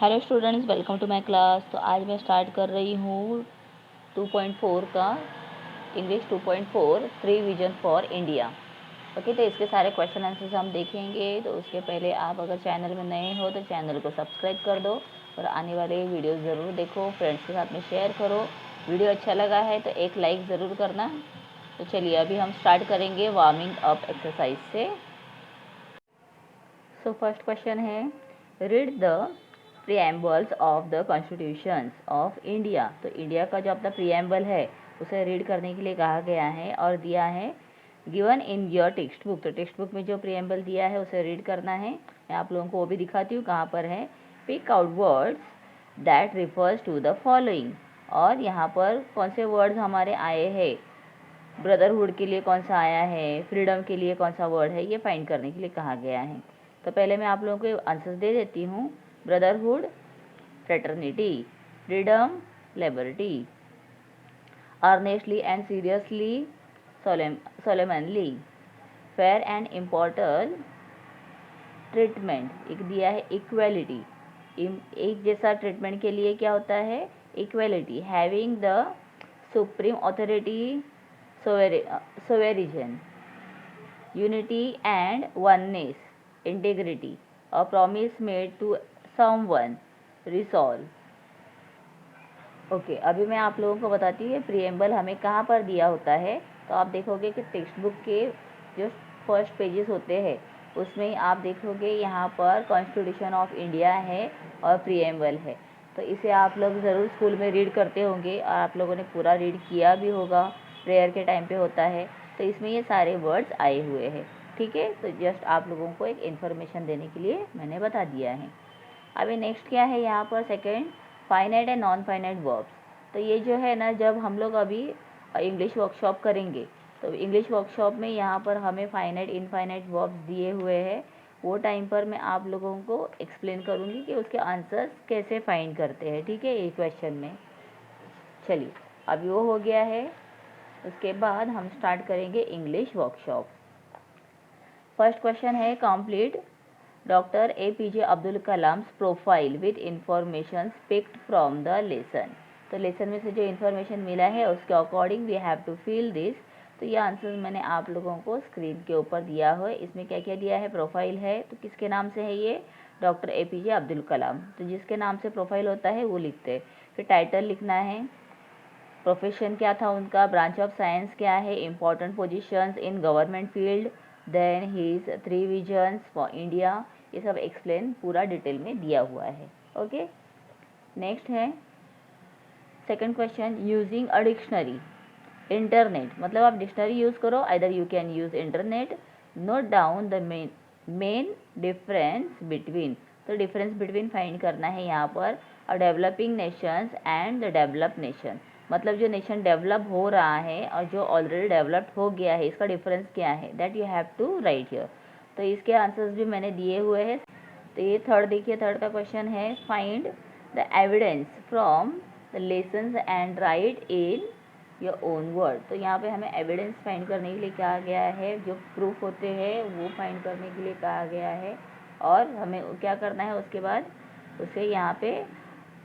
Hello students, welcome to my class. तो आज मैं स्टार्ट कर रही हूँ 2.4 का English 2.4 free vision for India. Okay, तो इसके सारे क्वेश्चन आंसर्स हम देखेंगे। तो उसके पहले आप अगर चैनल में नए हो तो चैनल को सब्सक्राइब कर दो और आने वाले वीडियोस ज़रूर देखो, फ्रेंड्स के साथ में शेयर करो। वीडियो अच्छा लगा है तो एक लाइक ज़रूर करना। तो चलिए अभी हम स्टार्ट करेंगे वार्मिंग अप एक्सरसाइज से। सो फर्स्ट क्वेश्चन है, read the preambles of the constitutions of India. तो इंडिया का जो अपना प्रीएम्बल है उसे रीड करने के लिए कहा गया है और दिया है given in your text book. तो टेक्स्ट बुक में जो प्रीएम्बल दिया है उसे रीड करना है। मैं आप लोगों को वो भी दिखाती हूँ कहाँ पर है। Pick out words that refers to the following. और यहाँ पर कौन से वर्ड्स हमारे आए हैं, ब्रदरहुड के लिए कौन सा आया है, फ्रीडम के लिए कौन सा वर्ड है, ये फाइंड करने के लिए कहा गया है। तो पहले मैं आप लोगों को आंसर्स दे देती हूँ। Brotherhood, fraternity, freedom, liberty, earnestly and seriously, solemnly, fair and impartial treatment. एक दिया है इक्वेलिटी, एक जैसा ट्रीटमेंट के लिए क्या होता है, equality. Having the supreme authority, sovereign, unity and oneness, integrity, a promise made to someone, resolve। Okay, अभी मैं आप लोगों को बताती हूँ प्रीएम्बल हमें कहाँ पर दिया होता है। तो आप देखोगे कि टेक्स्ट बुक के जो फर्स्ट पेजेस होते हैं उसमें आप देखोगे यहाँ पर कॉन्स्टिट्यूशन ऑफ इंडिया है और प्रीएम्बल है। तो इसे आप लोग ज़रूर स्कूल में रीड करते होंगे और आप लोगों ने पूरा रीड किया भी होगा, प्रेयर के टाइम पे होता है। तो इसमें ये सारे वर्ड्स आए हुए हैं, ठीक है। तो जस्ट आप लोगों को एक इन्फॉर्मेशन देने के लिए मैंने बता दिया है। अभी नेक्स्ट क्या है यहाँ पर, second, finite and non finite verbs. तो ये जो है ना, जब हम लोग अभी इंग्लिश वर्कशॉप करेंगे तो इंग्लिश वर्कशॉप में यहाँ पर हमें फाइनाइट इनफाइनाइट वर्ब्स दिए हुए हैं। वो टाइम पर मैं आप लोगों को एक्सप्लेन करूँगी कि उसके आंसर्स कैसे फाइंड करते हैं, ठीक है, एक क्वेश्चन में। चलिए अभी वो हो गया है, उसके बाद हम स्टार्ट करेंगे इंग्लिश वर्कशॉप। फर्स्ट क्वेश्चन है, complete doctor APJ Abdul Kalam's profile with information picked from the lesson. तो लेसन में से जो इन्फॉर्मेशन मिला है उसके according we have to fill this. तो ये आंसर मैंने आप लोगों को स्क्रीन के ऊपर दिया है। इसमें क्या क्या दिया है, प्रोफाइल है तो किसके नाम से है ये, डॉक्टर APJ अब्दुल कलाम। तो जिसके नाम से प्रोफाइल होता है वो लिखते हैं। फिर टाइटल लिखना है, प्रोफेशन क्या था उनका, ब्रांच ऑफ साइंस क्या है, important positions in government field, then his 3 visions for India. ये सब एक्सप्लेन पूरा डिटेल में दिया हुआ है। ओके, नेक्स्ट है second question, using a dictionary. Internet मतलब आप डिक्शनरी यूज़ करो, either you can use internet. Note down the main difference between. तो डिफरेंस बिटवीन फाइंड करना है यहाँ पर। A developing nations and the developed nation, मतलब जो नेशन डेवलप हो रहा है और जो ऑलरेडी डेवलप्ड हो गया है, इसका डिफरेंस क्या है, that you have to write here. तो इसके आंसर्स भी मैंने दिए हुए हैं। तो ये थर्ड देखिए, थर्ड का क्वेश्चन है, find the evidence from the lessons and right in your own word. तो यहाँ पे हमें एविडेंस फाइंड करने के लिए कहा गया है, जो प्रूफ होते हैं वो फाइंड करने के लिए कहा गया है। और हमें क्या करना है उसके बाद, उसे यहाँ पे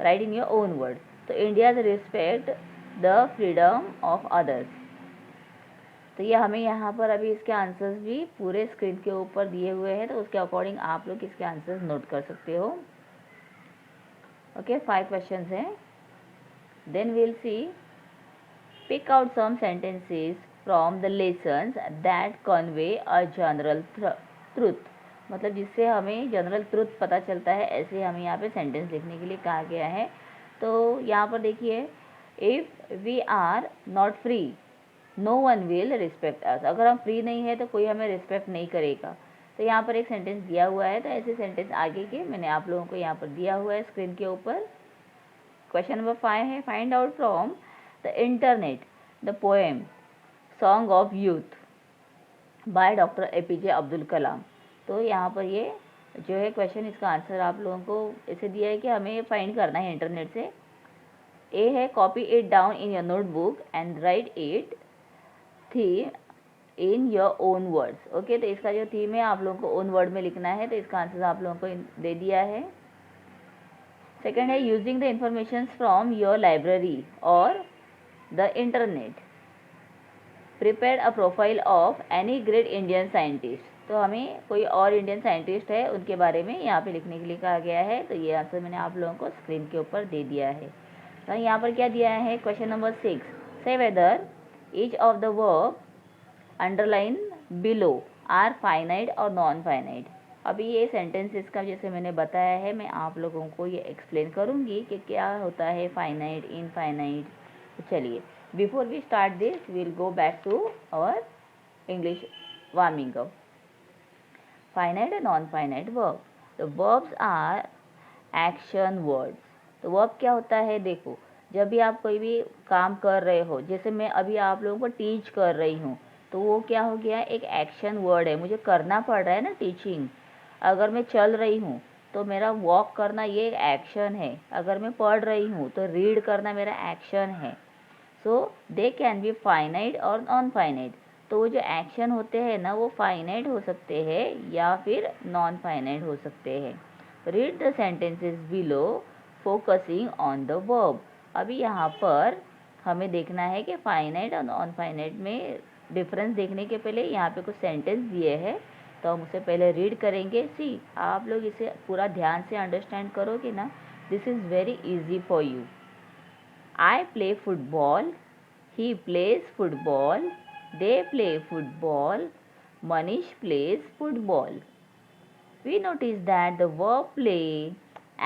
write in your own word. तो India respect the freedom of others. तो ये हमें यहाँ पर अभी इसके आंसर्स भी पूरे स्क्रीन के ऊपर दिए हुए हैं, तो उसके अकॉर्डिंग आप लोग इसके आंसर्स नोट कर सकते हो। ओके, 5 क्वेश्चंस हैं। Then will see, pick out some sentences from the lessons that convey a general truth. मतलब जिससे हमें जनरल ट्रुथ पता चलता है, ऐसे हमें यहाँ पे सेंटेंस लिखने के लिए कहा गया है। तो यहाँ पर देखिए, if we are not free no one will respect us. अगर हम फ्री नहीं है तो कोई हमें रिस्पेक्ट नहीं करेगा। तो यहाँ पर एक सेंटेंस दिया हुआ है, तो ऐसे सेंटेंस आगे के मैंने आप लोगों को यहाँ पर दिया हुआ है स्क्रीन के ऊपर। क्वेश्चन नंबर 5 है, find out from the internet the poem song of youth by doctor APJ Abdul Kalam. तो यहाँ पर ये जो है क्वेश्चन, इसका आंसर आप लोगों को ऐसे दिया है कि हमें फाइंड करना है इंटरनेट से। ए है, copy it down in your notebook and right it theme in your own words. Okay, तो इसका जो थीम है आप लोगों को ओन वर्ड में लिखना है। तो इसका आंसर आप लोगों को दे दिया है। सेकेंड है using the information from your library और the internet, prepare a profile of any great Indian scientist. तो हमें कोई और इंडियन साइंटिस्ट है उनके बारे में यहाँ पे लिखने के लिए कहा गया है। तो ये आंसर मैंने आप लोगों को स्क्रीन के ऊपर दे दिया है। तो यहाँ पर क्या दिया है, question number 6, say whether each of the verb underline below are finite और नॉन फाइनाइट। अभी ये सेंटेंसेस का जैसे मैंने बताया है, मैं आप लोगों को ये एक्सप्लेन करूँगी कि क्या होता है फाइनाइट, इनफाइनाइट। तो चलिए, before we start this will go back to our English warming up. Finite and non finite verb. The verbs are action words. तो वर्ब क्या होता है, देखो जब भी आप कोई भी काम कर रहे हो, जैसे मैं अभी आप लोगों को टीच कर रही हूँ, तो वो क्या हो गया, एक एक्शन वर्ड है, मुझे करना पड़ रहा है ना टीचिंग। अगर मैं चल रही हूँ तो मेरा वॉक करना ये एक एक्शन है। अगर मैं पढ़ रही हूँ तो रीड करना मेरा एक्शन है। सो दे कैन बी फाइनाइट और नॉन फाइनाइट। तो वो जो एक्शन होते हैं ना, वो फाइनाइट हो सकते हैं या फिर नॉन फाइनाइट हो सकते हैं। Read the sentences below focusing on the verb. अभी यहाँ पर हमें देखना है कि फाइनाइट और नॉन फाइनाइट में डिफरेंस देखने के पहले यहाँ पे कुछ सेंटेंस दिए हैं, तो हम उसे पहले रीड करेंगे। सी, आप लोग इसे पूरा ध्यान से अंडरस्टैंड करोगे ना, this is very easy for you. I play football, he plays football, they play football, Manish plays football. We notice that the verb play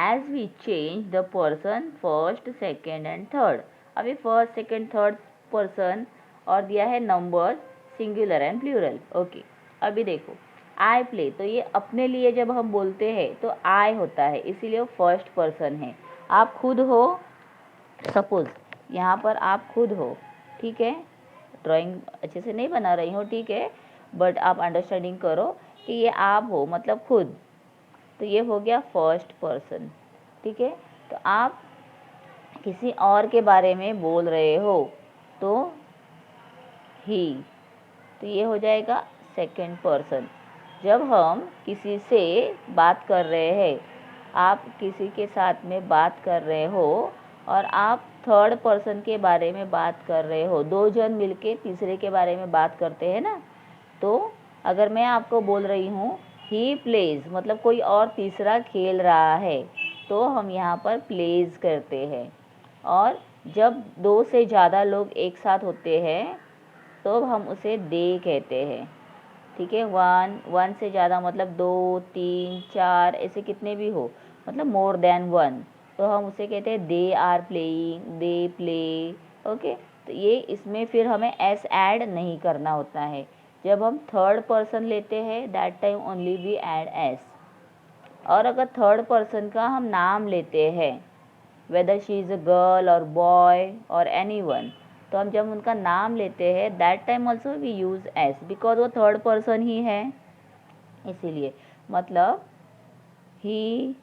as we change the person first, second and third. अभी first, second, third person और दिया है numbers singular and plural. Okay, अभी देखो I play, तो ये अपने लिए जब हम बोलते हैं तो I होता है, इसीलिए वो फर्स्ट पर्सन है। आप खुद हो, सपोज यहाँ पर आप खुद हो, ठीक है, ड्राइंग अच्छे से नहीं बना रही हो, ठीक है, बट आप अंडरस्टैंडिंग करो कि ये आप हो, मतलब खुद। तो ये हो गया फर्स्ट पर्सन, ठीक है। तो आप किसी और के बारे में बोल रहे हो तो ही, तो ये हो जाएगा सेकंड पर्सन। जब हम किसी से बात कर रहे हैं, आप किसी के साथ में बात कर रहे हो और आप थर्ड पर्सन के बारे में बात कर रहे हो, दो जन मिलके तीसरे के बारे में बात करते हैं ना। तो अगर मैं आपको बोल रही हूँ ही प्लेज, मतलब कोई और तीसरा खेल रहा है, तो हम यहाँ पर प्लेज करते हैं। और जब दो से ज़्यादा लोग एक साथ होते हैं तो हम उसे दे कहते हैं, ठीक है। वन से ज़्यादा मतलब 2, 3, 4 ऐसे कितने भी हो, मतलब मोर देन वन, तो हम उसे कहते हैं they are playing, they play. Okay, तो ये इसमें फिर हमें एस ऐड नहीं करना होता है। जब हम थर्ड पर्सन लेते हैं that time only we add S. और अगर थर्ड पर्सन का हम नाम लेते हैं, whether she is a girl और बॉय और एनीवन, तो हम जब उनका नाम लेते हैं that time also we use S, because वो थर्ड पर्सन ही है, इसीलिए। मतलब ही,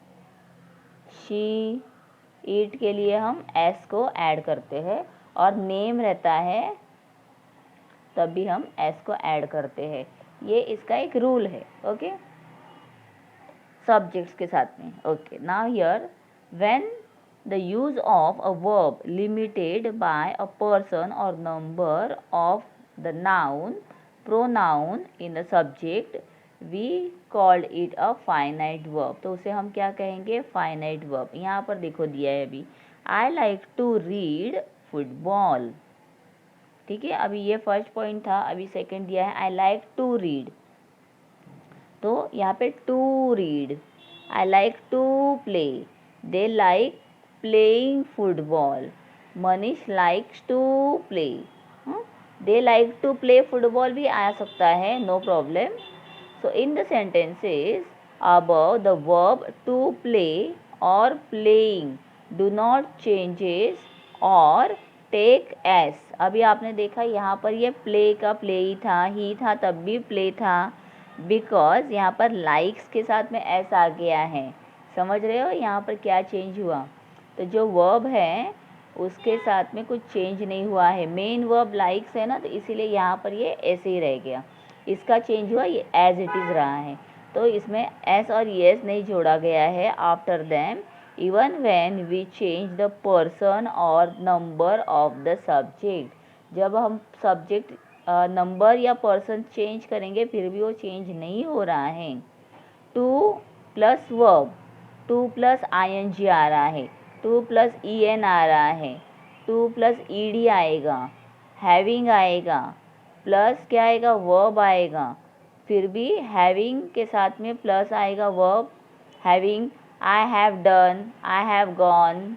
शी, इट के लिए हम एस को ऐड करते हैं, और नेम रहता है तब भी हम एस को ऐड करते हैं। ये इसका एक रूल है, ओके, सब्जेक्ट्स के साथ में। Okay, now here when the use of a verb limited by a person or number of the noun, pronoun in the subject, we called it a finite verb। तो उसे हम क्या कहेंगे, finite verb। यहाँ पर देखो दिया है अभी, I like to read football, ठीक है। अभी ये फर्स्ट पॉइंट था, अभी सेकंड दिया है I like to read, तो यहाँ पे to read, I like to play, they like playing football, Manish likes to play, they like to play football भी आ सकता है, no problem। So in the sentences above, the verb to play or playing do not changes or take s। अभी आपने देखा यहाँ पर ये play का play ही था, ही था तब भी play था, बिकॉज यहाँ पर likes के साथ में s आ गया है। समझ रहे हो यहाँ पर क्या चेंज हुआ, तो जो वर्ब है उसके साथ में कुछ चेंज नहीं हुआ है। मेन वर्ब लाइक्स है ना, तो इसीलिए यहाँ पर ये ऐसे ही रह गया। इसका चेंज हुआ, ये एज इट इज़ रहा है, तो इसमें एस और एस नहीं जोड़ा गया है after them, even when we change the person और नंबर ऑफ द सब्जेक्ट। जब हम सब्जेक्ट नंबर या पर्सन चेंज करेंगे फिर भी वो चेंज नहीं हो रहा है। To plus verb, to plus ing आ रहा है, टू प्लस en आ रहा है, टू प्लस ed आएगा, हैविंग आएगा, प्लस क्या आएगा, वर्ब आएगा, फिर भी हैविंग के साथ में प्लस आएगा verb, having, I have done, I have gone,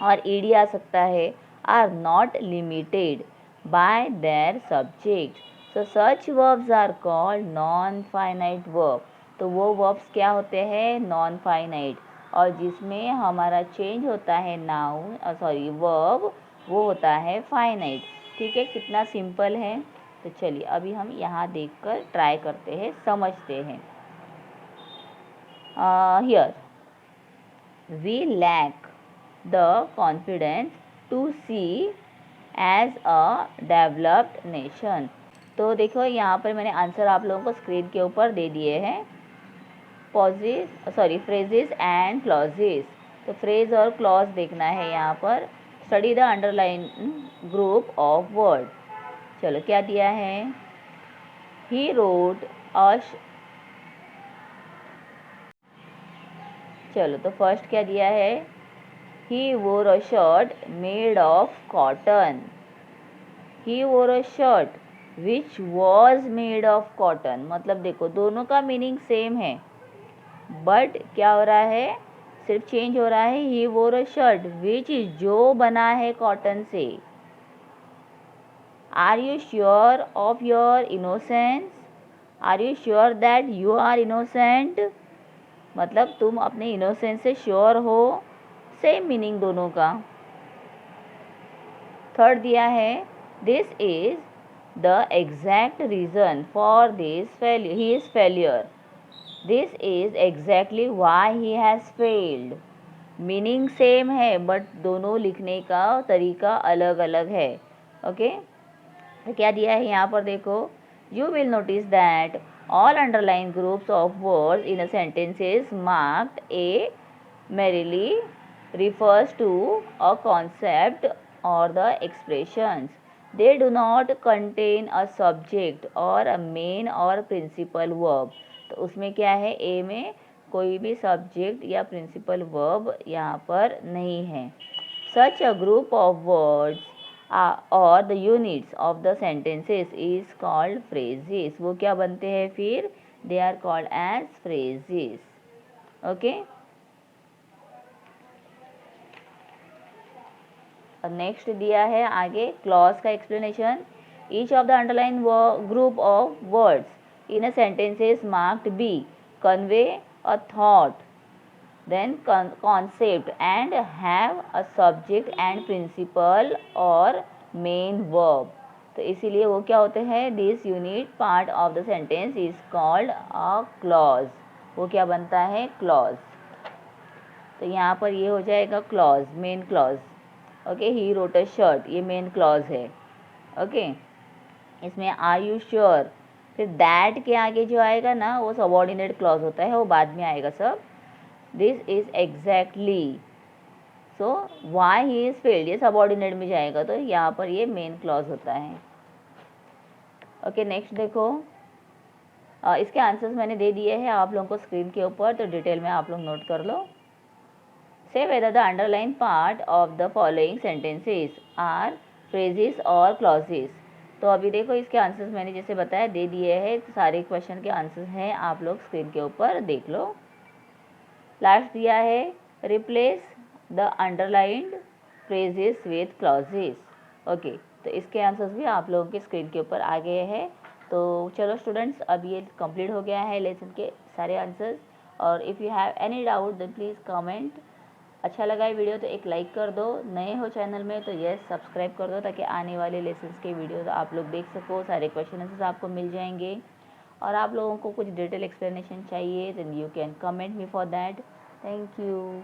और ed आ सकता है, are not limited by their subject. So such verbs are called non finite verb. तो वो वर्ब्स क्या होते हैं, नॉन फाइनाइट, और जिसमें हमारा चेंज होता है नाउन वर्ब, वो होता है फाइनाइट। ठीक है, कितना सिंपल है। तो चलिए अभी हम यहाँ देखकर ट्राई करते हैं, समझते हैं। Here we lack the confidence to see as a developed nation. तो देखो यहाँ पर मैंने आंसर आप लोगों को स्क्रीन के ऊपर दे दिए हैं। Phrases and clauses. तो फ्रेज और क्लॉज देखना है यहाँ पर। Study the underline group of word. चलो क्या दिया है, ही रोट अ, चलो तो फर्स्ट क्या दिया है, he wore a shirt made of cotton. He wore a shirt which was made of cotton. मतलब देखो दोनों का मीनिंग सेम है, बट क्या हो रहा है, सिर्फ चेंज हो रहा है। ही वोर अ शर्ट विच जो बना है कॉटन से। Are you sure of your innocence, are you sure that you are innocent. मतलब तुम अपने इनोसेंस से श्योर हो, सेम मीनिंग दोनों का। थर्ड दिया है, this is the exact reason for this failure, he is failure. This is exactly why he has failed. Meaning same है बट दोनों लिखने का तरीका अलग अलग है। ओके, तो क्या दिया है यहाँ पर देखो, you will notice that all underline groups of words in a sentences marked A merely refers to a concept or the expressions. They do not contain a subject or a main or principal verb. तो उसमें क्या है, ए में कोई भी subject या principal verb यहाँ पर नहीं है। Such a group of words or the units of the sentences is called phrases. वो क्या बनते हैं फिर, they are called as phrases. Okay. Next दिया है आगे क्लॉज का explanation. Each of the underline group of words in a sentences marked be convey a thought, then concept and have a subject and principal और main verb. तो इसीलिए वो क्या होते हैं, this unit part of the sentence is called a clause. वो क्या बनता है, क्लॉज। तो यहाँ पर ये हो जाएगा clause, main clause. Okay, he wrote a shirt, ये मेन क्लॉज है। ओके, इसमें आर यू श्योर, फिर दैट के आगे जो आएगा ना वो सबऑर्डिनेट क्लॉज होता है, वो बाद में आएगा सब। This is exactly, so why he is failed, ये सबऑर्डिनेट में जाएगा, तो यहाँ पर ये मेन क्लॉज होता है। ओके, नेक्स्ट देखो, इसके आंसर्स मैंने दे दिए हैं आप लोगों को स्क्रीन के ऊपर, तो डिटेल में आप लोग नोट कर लो। Say whether the underlined part of the following sentences are phrases or clauses. तो अभी देखो इसके आंसर्स मैंने जैसे बताया दे दिए हैं, सारे क्वेश्चन के आंसर्स हैं, आप लोग स्क्रीन के ऊपर देख लो। लास्ट दिया है, replace the underlined phrases with clauses. Okay, तो इसके आंसर्स भी आप लोगों के स्क्रीन के ऊपर आ गए हैं। तो चलो स्टूडेंट्स, अब ये कंप्लीट हो गया है लेसन के सारे आंसर्स। और if you have any doubt then please comment. अच्छा लगा ये वीडियो तो एक लाइक कर दो, नए हो चैनल में तो यस सब्सक्राइब कर दो, ताकि आने वाले लेसन्स के वीडियोस आप लोग देख सको, सारे क्वेश्चन आंसर्स आपको मिल जाएंगे। और आप लोगों को कुछ डिटेल एक्सप्लेनेशन चाहिए then you can comment me for that. Thank you.